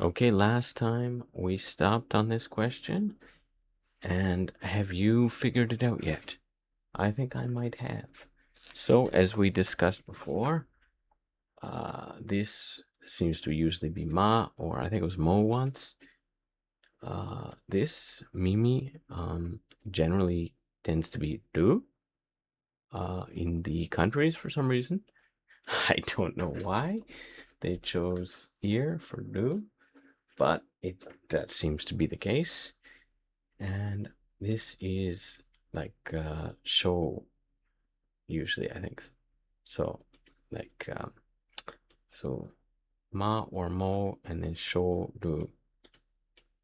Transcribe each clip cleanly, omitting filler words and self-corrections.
Okay, last time we stopped on this question, and have you figured it out yet? I think I might have. So, as we discussed before, this seems to usually be ma, or I think it was mo once. This mimi generally tends to be do in the countries for some reason. I don't know why they chose ear for do, but that seems to be the case. And this is like show usually, I think. So like so ma or mo and then show do.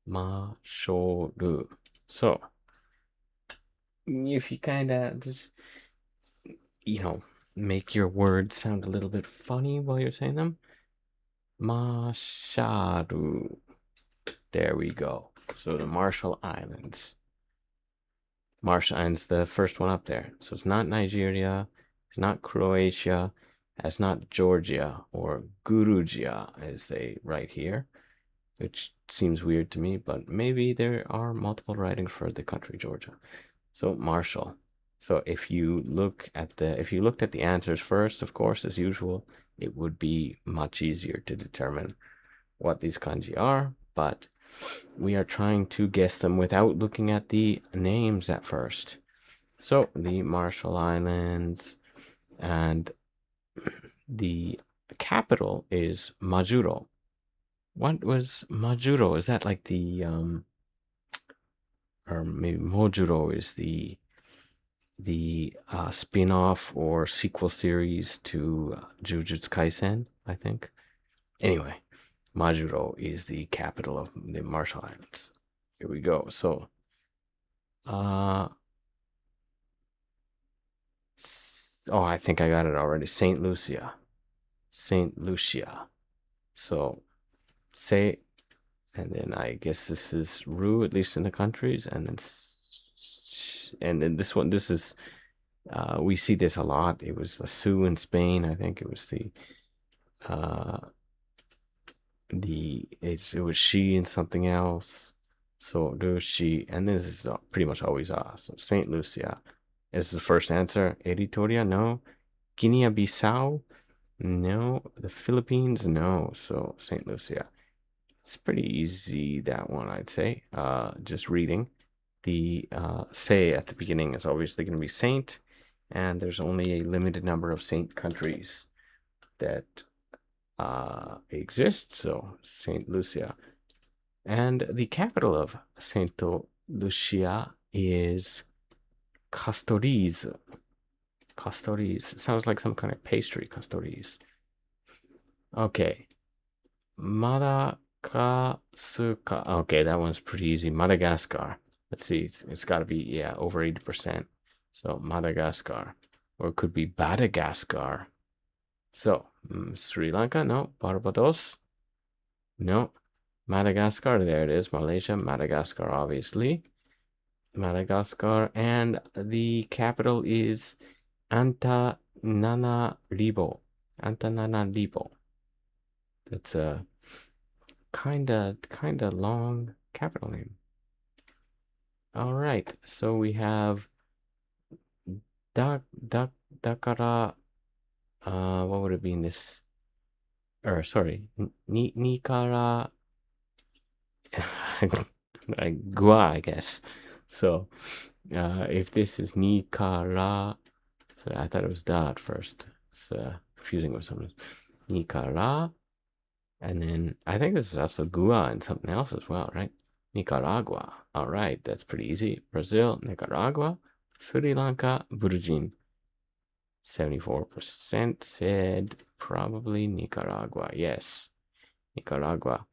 Ma show do. So if you kind of just you know make your words sound a little bit funny while you're saying them, ma sharu. There we go. So the Marshall Islands. Marshall Islands, the first one up there. So it's not Nigeria, it's not Croatia, it's not Georgia or Gurugia, as they write here, which seems weird to me, but maybe there are multiple writings for the country Georgia. So Marshall. So if you looked at the answers first, of course, as usual, it would be much easier to determine what these kanji are, but we are trying to guess them without looking at the names at first. So the Marshall Islands, and the capital is Majuro. What was Majuro? Is that like the or maybe Mojuro is the spin-off or sequel series to Jujutsu Kaisen, I think. Anyway, Majuro is the capital of the Marshall Islands. Here we go. So, uh, oh, I think I got it already. Saint Lucia. Saint Lucia. So, say, and then I guess this is Ru, at least in the countries, and then this is, we see this a lot. It was Sioux in Spain. I think it was uh, it was she and something else. So there was she, and this is pretty much always us. So Saint Lucia is the first answer. Eritoria, no. Guinea-Bissau, no. The Philippines, no. So Saint Lucia. It's pretty easy, that one, I'd say. Just reading. The say at the beginning is obviously going to be saint, and there's only a limited number of saint countries that exist. So Saint Lucia. And the capital of Saint Lucia is Castoriz. Castoriz. Sounds like some kind of pastry, Castoriz. Okay. Madagascar. Okay, that one's pretty easy. Madagascar. Let's see. It's got to be, yeah, over 80%. So Madagascar. Or it could be Madagascar. So, Sri Lanka, no. Barbados, no. Madagascar, there it is. Malaysia, Madagascar, obviously. Madagascar, and the capital is Antananarivo. Antananarivo. That's a kinda long capital name. All right, so we have Dakara. What would it be in this? Or sorry, Nikara. Gua, I guess. So, if this is Nikara, so I thought it was da at first. It's confusing with something. Nikara, and then I think this is also Gua and something else as well, right? Nicaragua. All right, that's pretty easy. Brazil, Nicaragua, Sri Lanka, Virgin. 74% said probably Nicaragua. Yes, Nicaragua.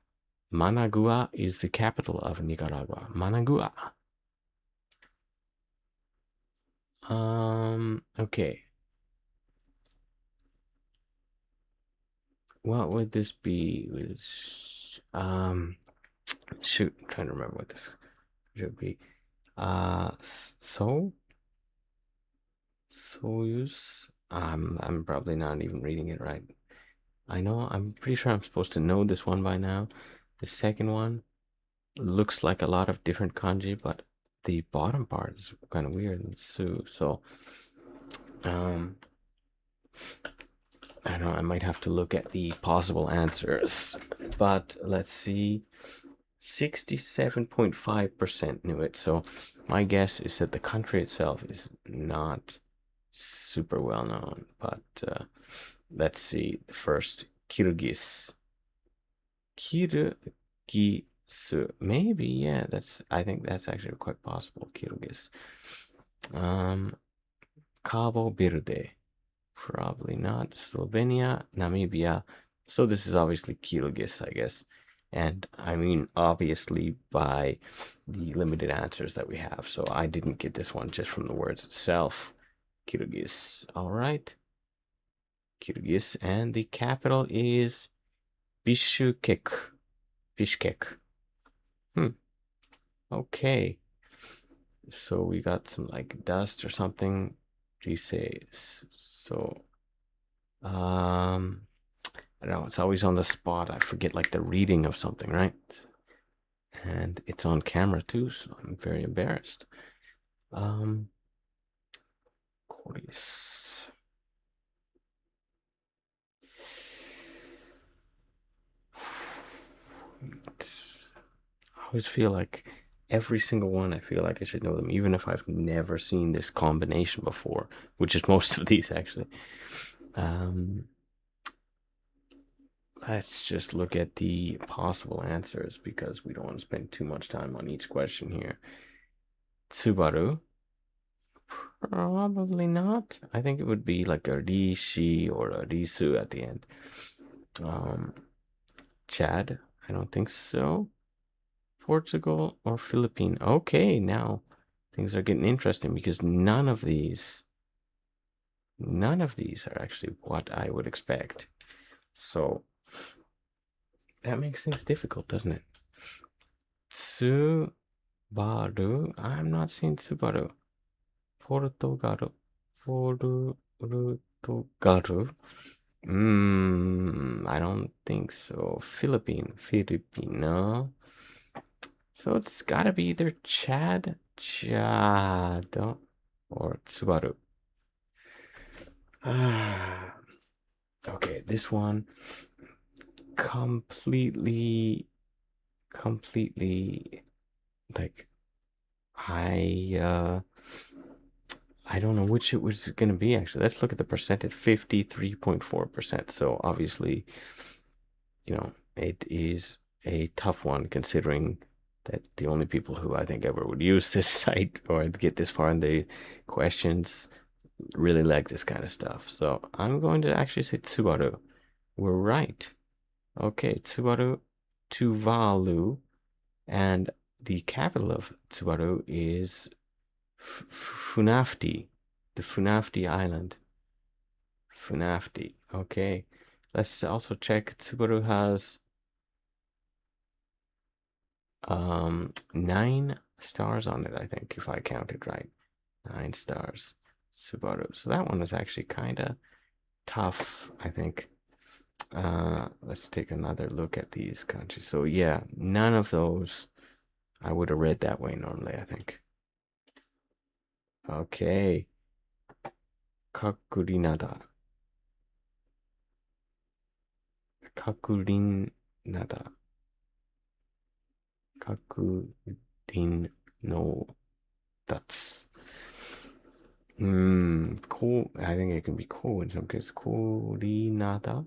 Managua is the capital of Nicaragua. Managua. Okay. What would this be? Shoot, I'm trying to remember what this should be. So Soyuz. I'm probably not even reading it right. I'm pretty sure I'm supposed to know this one by now. The second one looks like a lot of different kanji, but the bottom part is kind of weird and so um I don't know, I might have to look at the possible answers. But let's see. 67.5% knew it. So my guess is that the country itself is not super well known. But let's see. First, Kyrgyz. Kyrgyz. Maybe, yeah, I think that's actually quite possible. Kyrgyz. Cabo Verde. Probably not. Slovenia, Namibia. So this is obviously Kyrgyz, I guess. And I mean, obviously, by the limited answers that we have. So I didn't get this one just from the words itself. Kyrgyz. All right. Kyrgyz. And the capital is Bishkek. Bishkek. Okay. So we got some like dust or something. Says so. I don't know, it's always on the spot. I forget like the reading of something, right? And it's on camera too, so I'm very embarrassed. Chorus. I always feel like every single one, I feel like I should know them, even if I've never seen this combination before, which is most of these actually. Let's just look at the possible answers because we don't want to spend too much time on each question here. Tsubaru. Probably not. I think it would be like a rishi or a risu at the end. Chad. I don't think so. Portugal or Philippine. Okay, now things are getting interesting because none of these are actually what I would expect. So that makes things difficult, doesn't it? Tsubaru. I'm not seeing Tsubaru. Portugal. Portugal. I don't think so. Filipino. So it's gotta be either Chad, or Tsubaru. Okay, this one completely like I don't know which it was going to be actually. Let's look at the percentage, 53.4%. So obviously, it is a tough one considering that the only people who I think ever would use this site or get this far in the questions really like this kind of stuff. So I'm going to actually say Tuvalu. We're right. Okay, Tuvalu, and the capital of Tuvalu is Funafti, the Funafti Island. Funafti. Okay. Let's also check. Tuvalu has 9 stars on it, I think, if I counted right. 9 stars. Subaru. So that one is actually kind of tough, I think. Let's take another look at these countries. So yeah, none of those I would have read that way normally, I think. Okay. Kakurinada. Kakurinada. Kakurin no. That's cool. I think it can be cool in some cases. Kurinada.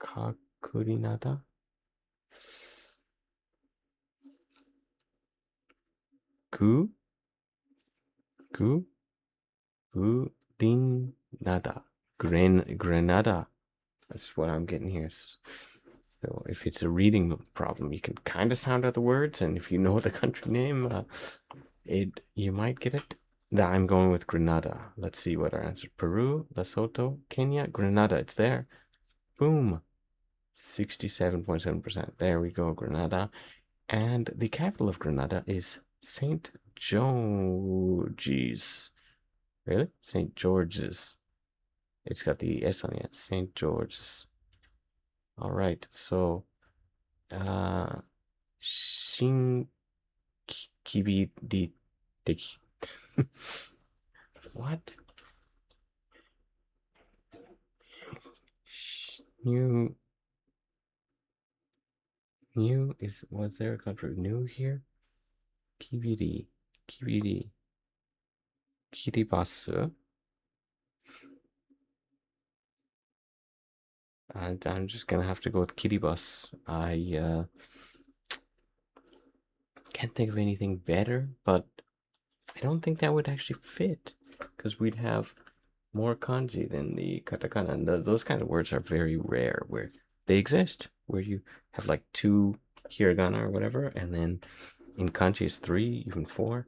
Kakurinada. Ku. Grenada. Grenada. That's what I'm getting here. So if it's a reading problem, you can kind of sound out the words, and if you know the country name, you might get it. I'm going with Grenada. Let's see what our answer. Peru, Lesotho, Kenya, Grenada. It's there. Boom. 67.7%. There we go, Grenada. And the capital of Grenada is St. George's. Really? St. George's. It's got the S on it. St. George's. All right. So, shin kibiri teki. What? New, was there a country new here? Kibiri, kibiri, kiribasu. I'm just gonna have to go with Kiribati. I can't think of anything better, but I don't think that would actually fit because we'd have more kanji than the katakana. And those kind of words are very rare where they exist, where you have like two hiragana or whatever, and then in kanji it's three, even four.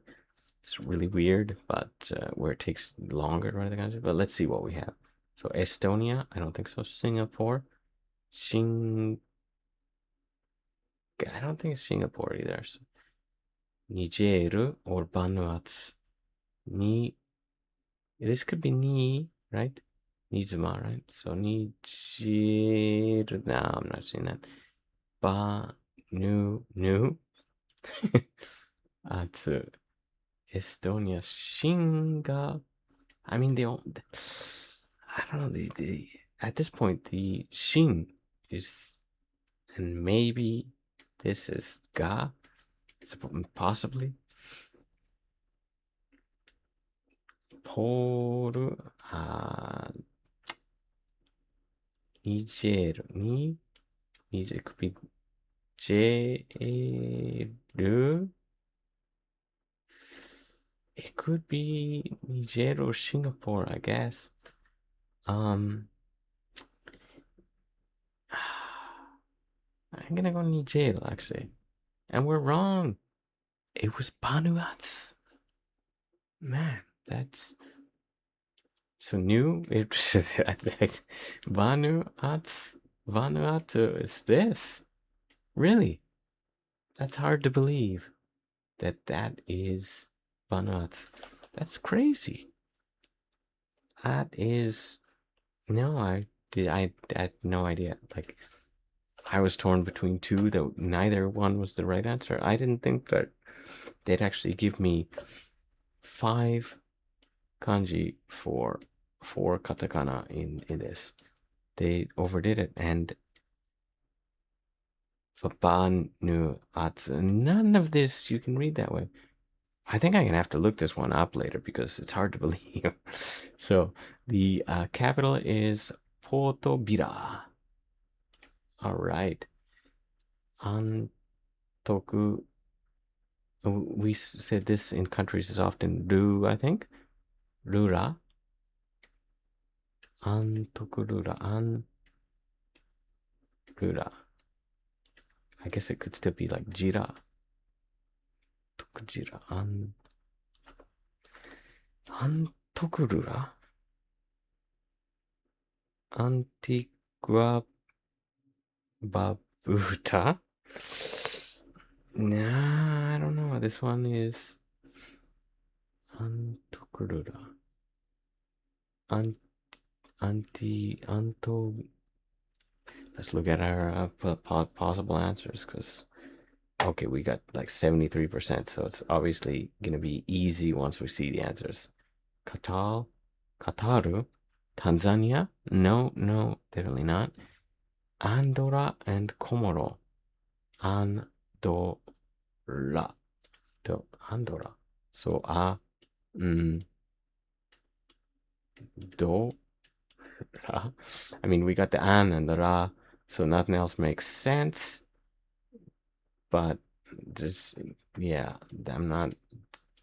It's really weird, but where it takes longer to write the kanji. But let's see what we have. So Estonia, I don't think so. Singapore, Sing. I don't think it's Singapore either. So Niger or Vanuatu. Ni. This could be Ni, right? Nizuma, right? So Niger. No, I'm not saying that. Nu. Atsu. Estonia. Shinga. I mean, they all. I don't know. At this point, the Shin is. And maybe this is Ga. Possibly. Poru. Niger. Niger. It could be Jeru. It could be Niger or Singapore, I guess. I'm gonna go Niger actually, and we're wrong. It was Vanuatu. Man, that's so new. It Vanuatu. Vanuatu is this really? That's hard to believe that is Vanuatu. That's crazy. That is no. I had no idea. Like I was torn between two, though neither one was the right answer. I didn't think that they'd actually give me 5 kanji for 4 katakana in this. They overdid it, and Vanuatu. None of this you can read that way. I think I'm gonna have to look this one up later because it's hard to believe. So the capital is Porto Bira. All right. Antoku. We said this in countries is often Ru, I think. Rura. Antokurura. Anrura. I guess it could still be like Jira. Tokujira. Antokurura. Antigua Babuta. Nah, I don't know. This one is Antokurura. Anto. Let's look at our possible answers because okay, we got like 73%, so it's obviously gonna be easy once we see the answers. Kataru, Tanzania? No, definitely not. Andorra and Comoro. Andorra. Andorra. So do ra. I mean, we got the an and the ra, so nothing else makes sense. But this, yeah, I'm not.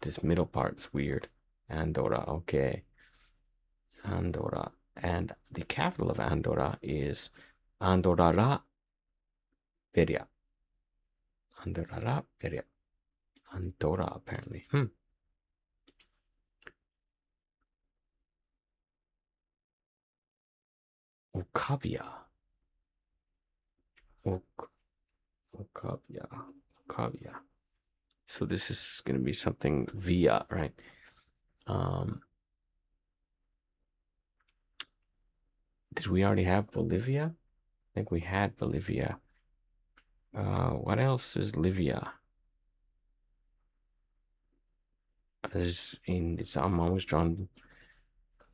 This middle part's weird. Andorra, okay. Andorra. And the capital of Andorra is Andorra la Veria. Andorra la Veria. Andorra, apparently. Okavia. Okavia. So this is going to be something via, right? Did we already have Bolivia? think we had Bolivia. What else is Livia? I'm always drawn.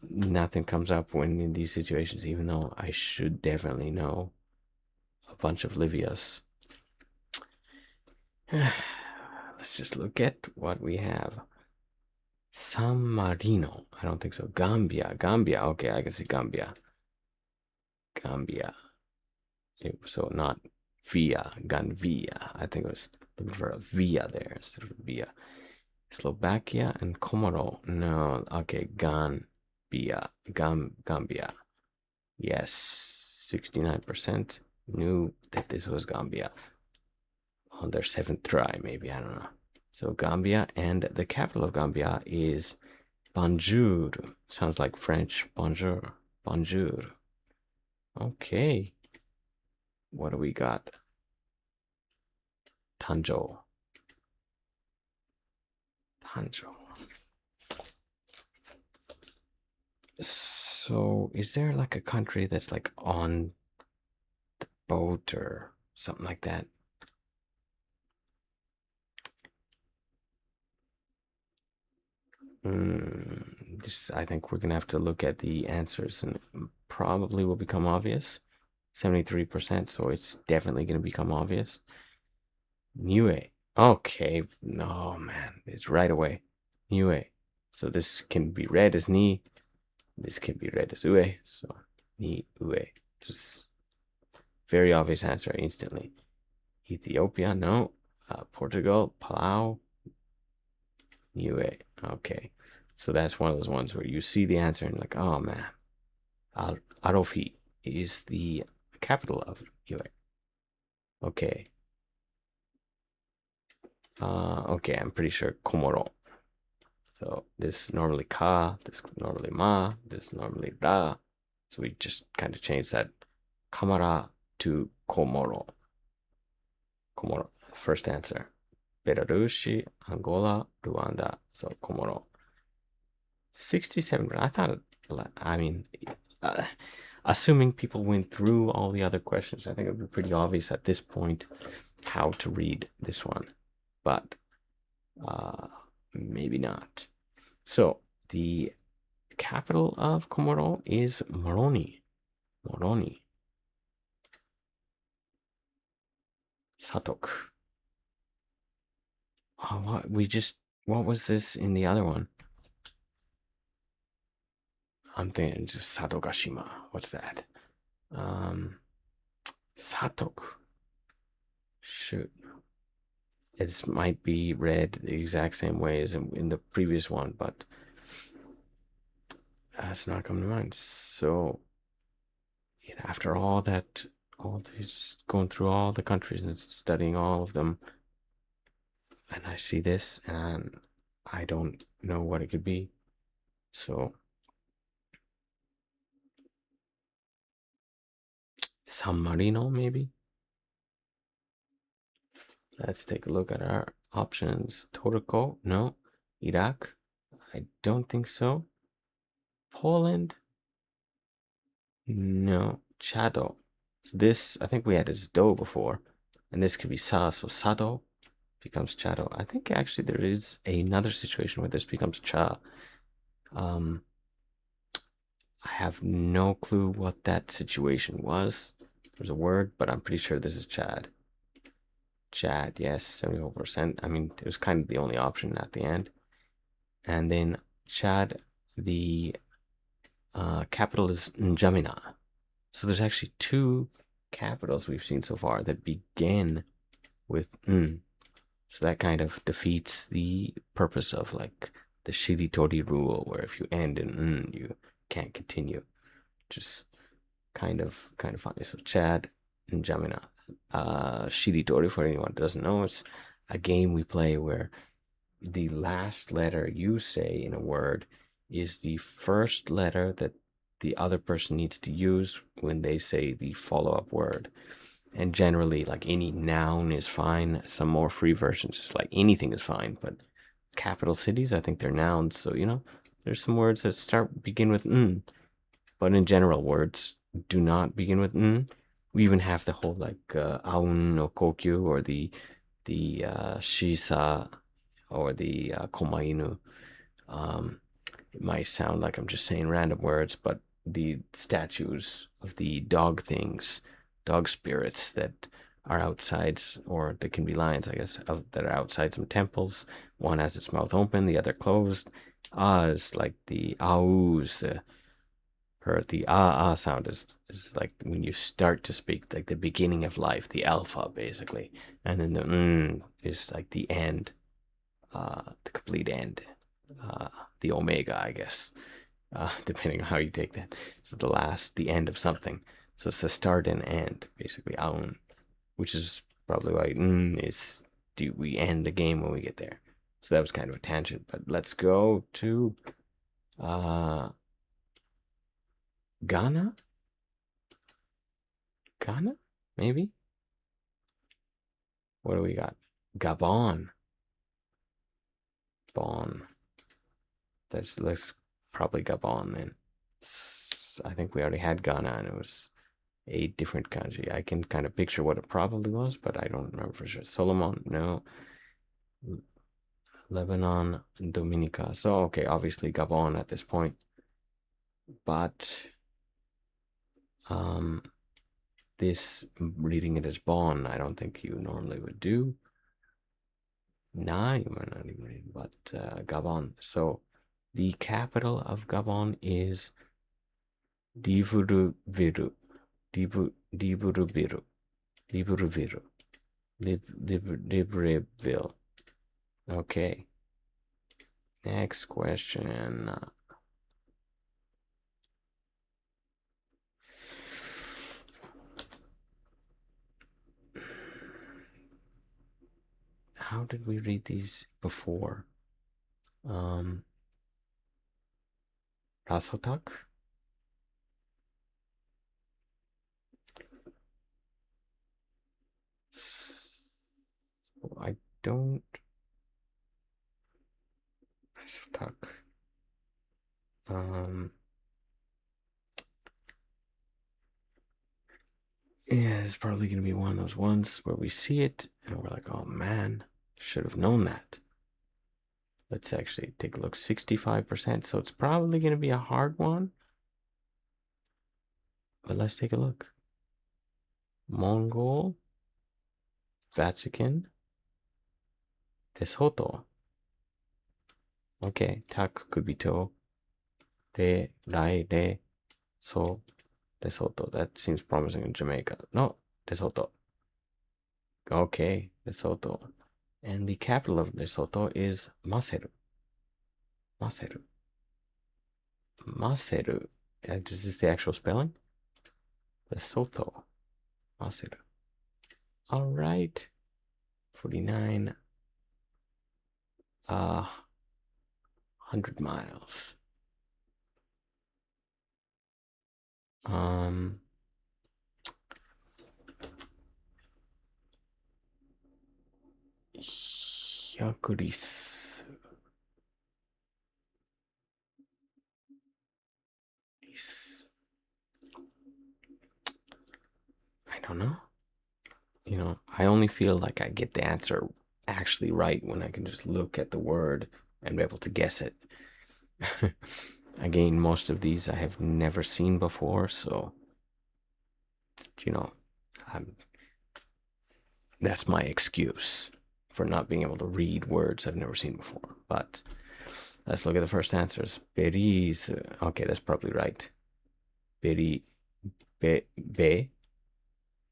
Nothing comes up when in these situations, even though I should definitely know a bunch of Livias. Let's just look at what we have. San Marino. I don't think so. Gambia. Gambia. Okay, I can see Gambia. Gambia. So not via. Ganvia. I think it was looking for a via there instead of via. Slovakia and Comoro. No. Okay, Gambia. Gambia. Yes. 69% knew that this was Gambia. On their 7th try, maybe. I don't know. So Gambia, and the capital of Gambia is Banjul. Sounds like French. Bonjour. Bonjour. Okay. What do we got? Tanjo. Tanjo. So, is there like a country that's like on the boat or something like that? I think we're gonna have to look at the answers, and it probably will become obvious. 73%, so it's definitely gonna become obvious. Niue. Okay. Oh man, it's right away. Niue. So this can be read as ni. This can be read as ue. So ni ue. Just very obvious answer instantly. Ethiopia, no. Portugal, Palau, Niue. Okay. So that's one of those ones where you see the answer and like, oh man, Arofi is the capital of Niue. Okay. Okay, I'm pretty sure Komoro. So this normally ka, this normally ma, this normally ra. So we just kind of changed that Kamara to Komoro. Komoro. First answer. Belarusi, Angola, Rwanda. So Komoro. 67. I thought, I mean, uh, assuming people went through all the other questions, I think it would be pretty obvious at this point how to read this one. But maybe not. So the capital of Komoro is Moroni. Moroni. Satok. Oh, what was this in the other one? I'm thinking just Satogashima. What's that? Satok. Shoot. It might be read the exact same way as in the previous one, but it's not coming to mind. So, after all these going through all the countries and studying all of them, and I see this and I don't know what it could be. So, San Marino, maybe? Let's take a look at our options. Turco, no. Iraq, I don't think so. Poland, no. Chado. So this, I think we had as do before, and this could be sa, so sado becomes chado. I think actually there is another situation where this becomes cha. I have no clue what that situation was. There's a word, but I'm pretty sure this is Chad. Chad, yes, 74%. I mean, it was kind of the only option at the end. And then Chad, the capital is N'Djamena. So there's actually two capitals we've seen so far that begin with N. So that kind of defeats the purpose of like the Shiritori rule, where if you end in N, you can't continue. Just kind of funny. So Chad and Jamina. Shiritori, for anyone who doesn't know, it's a game we play where the last letter you say in a word is the first letter that the other person needs to use when they say the follow-up word. And generally, like any noun is fine. Some more free versions, like anything is fine. But capital cities, I think they're nouns. So, there's some words that begin with N. But in general, words do not begin with N. We even have the whole like aun no kokyu or the shisa or the komainu. Um, it might sound like I'm just saying random words, but the statues of the dog things, dog spirits that are outside, or they can be lions, I guess, that are outside some temples. One has its mouth open, the other closed. Ah is like the ahs, the sound is like when you start to speak, like the beginning of life, the alpha basically, and then the is like the end, the complete end, uh, the omega, I guess, depending on how you take that. So the end of something. So it's the start and end, basically, aun, which is probably why is do we end the game when we get there. So that was kind of a tangent, but let's go to uh, Ghana. Ghana, maybe. What do we got? Gabon. Bon. Let's probably Gabon then. I think we already had Ghana and it was a different kanji. I can kind of picture what it probably was, but I don't remember for sure. Solomon, no. Lebanon, Dominica. So, okay, obviously Gabon at this point. But this, reading it as Bon, I don't think you normally would do. Nah, you might not even read, but Gabon. So, the capital of Gabon is Divuruviru. Divuruviru. Divuruviru. Libreville. Okay. Next question. How did we read these before? Rasotak? I don't. Rasotak. Yeah, it's probably going to be one of those ones where we see it and we're like, oh man, should have known that. Let's actually take a look. 65%. So it's probably going to be a hard one. But let's take a look. Mongol, Vatican, Lesotho. Okay, tak could be to. Re, rai, re, so, Lesotho. That seems promising in Jamaica. No, Lesotho. Okay, Lesotho. And the capital of Lesotho is Maseru. Maseru. Maseru. Is this the actual spelling? Lesotho. Maseru. All right. 49. 100 miles. Yakuris. I don't know. You know, I only feel like I get the answer actually right when I can just look at the word and be able to guess it. Again, most of these I have never seen before, so you know, that's my excuse for not being able to read words I've never seen before. But let's look at the first answers. Belize. Okay, that's probably right. Belize. Be.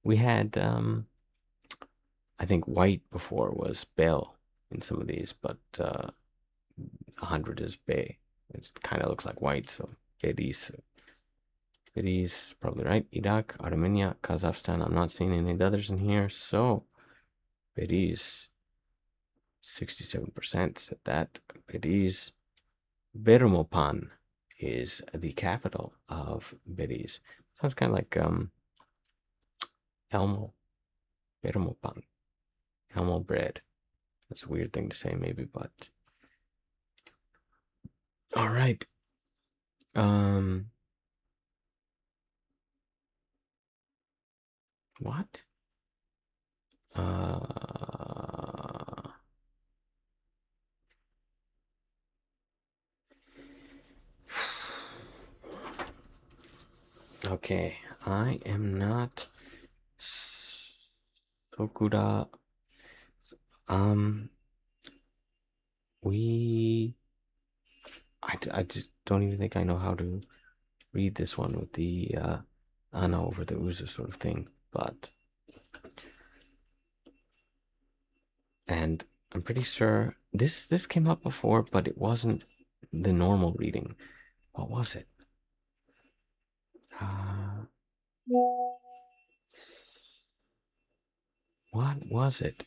We had I think white before was bell in some of these, but 100 is bay. It kind of looks like white, so Belize. Belize, probably right. Iraq, Armenia, Kazakhstan. I'm not seeing any others in here, so Belize. 67% said that. Belize. Bermopan is the capital of Belize. Sounds kind of like Elmo. Bermopan. Elmo bread. That's a weird thing to say, maybe, but all right. What? Okay, I am not Sokura. Um, we. I just don't even think I know how to read this one with the Ana over the Uza sort of thing, but. And I'm pretty sure this came up before, but it wasn't the normal reading. What was it? Uh, what was it?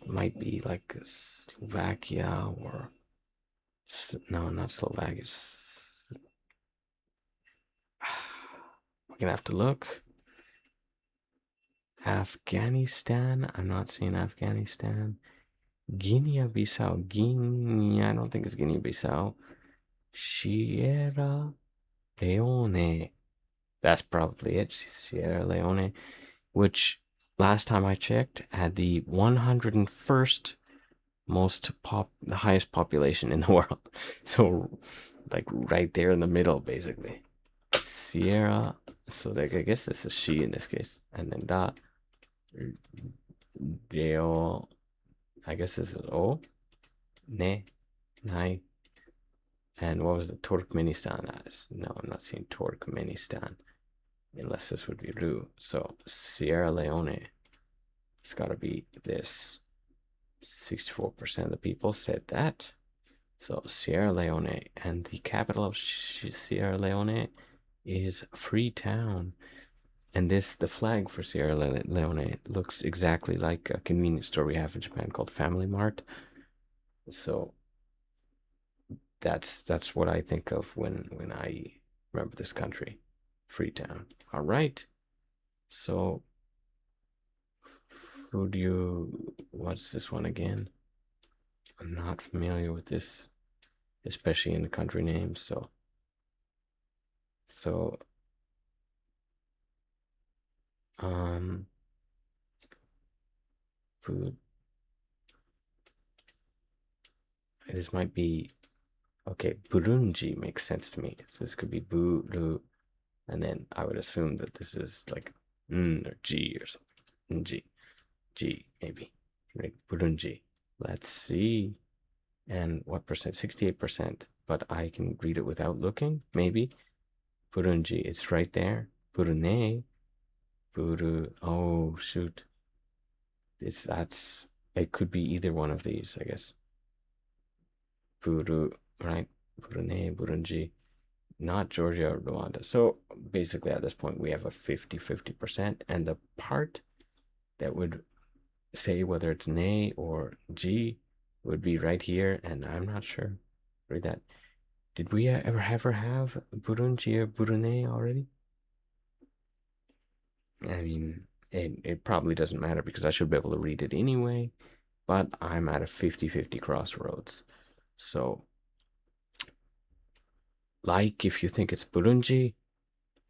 It might be like Slovakia or no, not Slovakia. We're gonna have to look. Afghanistan. I'm not seeing Afghanistan. Guinea-Bissau. Guinea. I don't think it's Guinea-Bissau. Sierra Leone. That's probably it. Sierra Leone, which last time I checked had the 101st the highest population in the world. So, like right there in the middle, basically. Sierra. So, like, I guess this is she in this case, and then da. Deo. I guess this is O. Ne. Nai. And what was the Turkmenistan as? No, I'm not seeing Turkmenistan. Unless this would be Ru. So Sierra Leone. It's got to be this. 64% of the people said that. So Sierra Leone. And the capital of Sierra Leone is Freetown. And the flag for Sierra Leone looks exactly like a convenience store we have in Japan called Family Mart. So that's what I think of when I remember this country, Freetown. All right. So what's this one again? I'm not familiar with this, especially in the country names. So food. This might be okay. Burundi makes sense to me. So this could be Buru, and then I would assume that this is like or G or something. G maybe. Like Burundi. Let's see. And what percent? 68%. But I can read it without looking, maybe. Burundi, it's right there. Burune, Buru. Oh shoot! It could be either one of these, I guess. Buru, right? Burune, Burundi, not Georgia or Rwanda. So basically, at this point, we have a 50-50%, and the part that would say whether it's Ne or G would be right here, and I'm not sure. Read that. Did we ever have Burundi or Brunei already? I mean, it probably doesn't matter because I should be able to read it anyway, but I'm at a 50-50 crossroads. So, like if you think it's Burundi,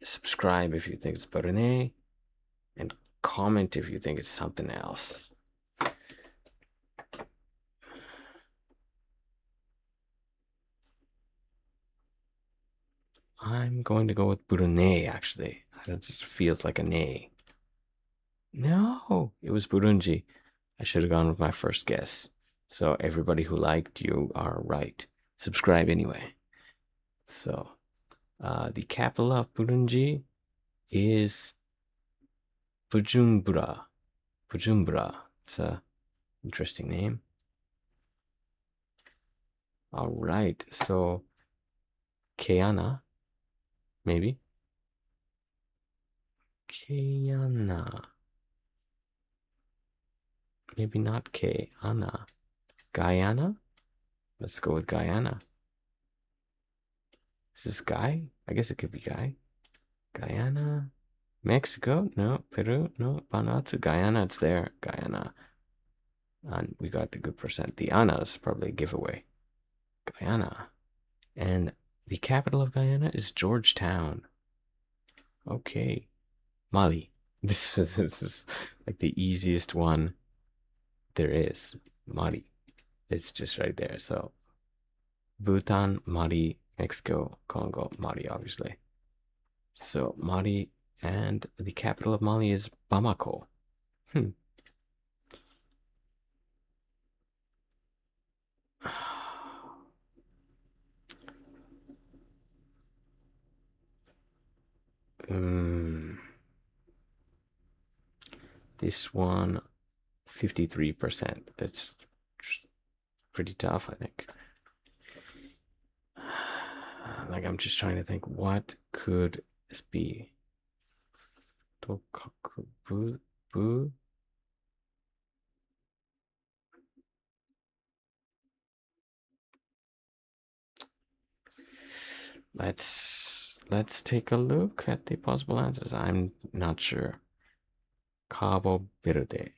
subscribe if you think it's Brunei, and comment if you think it's something else. I'm going to go with Brunei, actually. It just feels like a nay. No, it was Burundi. I should have gone with my first guess. So everybody who liked, you are right. Subscribe anyway. So the capital of Burundi is Bujumbura. Bujumbura. It's a interesting name. All right. So Guyana, maybe. Guyana. Maybe not Guyana. Guyana? Let's go with Guyana. Is this Guy? I guess it could be Guy. Guyana. Mexico? No. Peru? No. Vanuatu? Guyana, it's there. Guyana. And we got the good percent. The Ana is probably a giveaway. Guyana. And the capital of Guyana is Georgetown. Okay. Mali. This is like the easiest one there is. Mali. It's just right there. So Bhutan, Mali, Mexico, Congo, Mali, obviously. So Mali, and the capital of Mali is Bamako. Hmm. Mm, this one, 53%. It's pretty tough, I think. Like, I'm just trying to think, what could this be? Tokakubu? Let's take a look at the possible answers. I'm not sure. Cabo Verde.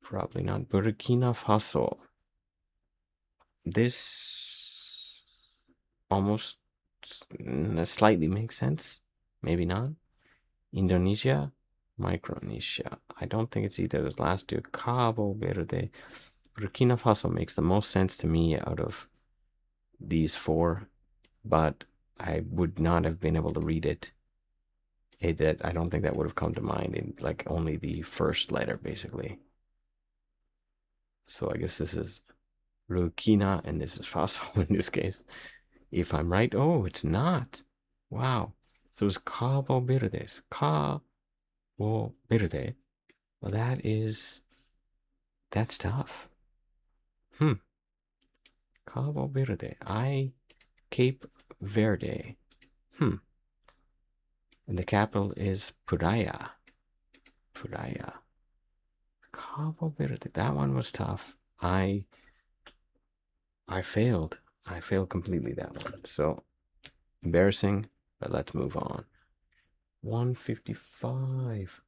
Probably not. Burkina Faso. This almost slightly makes sense. Maybe not. Indonesia, Micronesia. I don't think it's either of those last two. Cabo Verde. Burkina Faso makes the most sense to me out of these four, but I would not have been able to read it. That I don't think that would have come to mind in like only the first letter, basically. So I guess this is Burkina and this is Faso in this case. If I'm right, oh, it's not. Wow. So it's Cabo Verdes. Cabo Verde. Well, that's tough. Hmm. Cabo Verde. Cape Verde. Hmm. And the capital is Puraya. Puraya. Cabo Verde. That one was tough. I failed. I failed completely that one. So embarrassing, but let's move on. 155.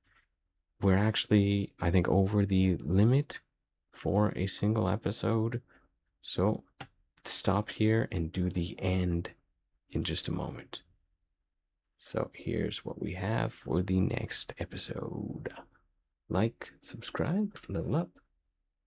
We're actually, I think, over the limit for a single episode. So stop here and do the end in just a moment. So here's what we have for the next episode. Like, subscribe, level up.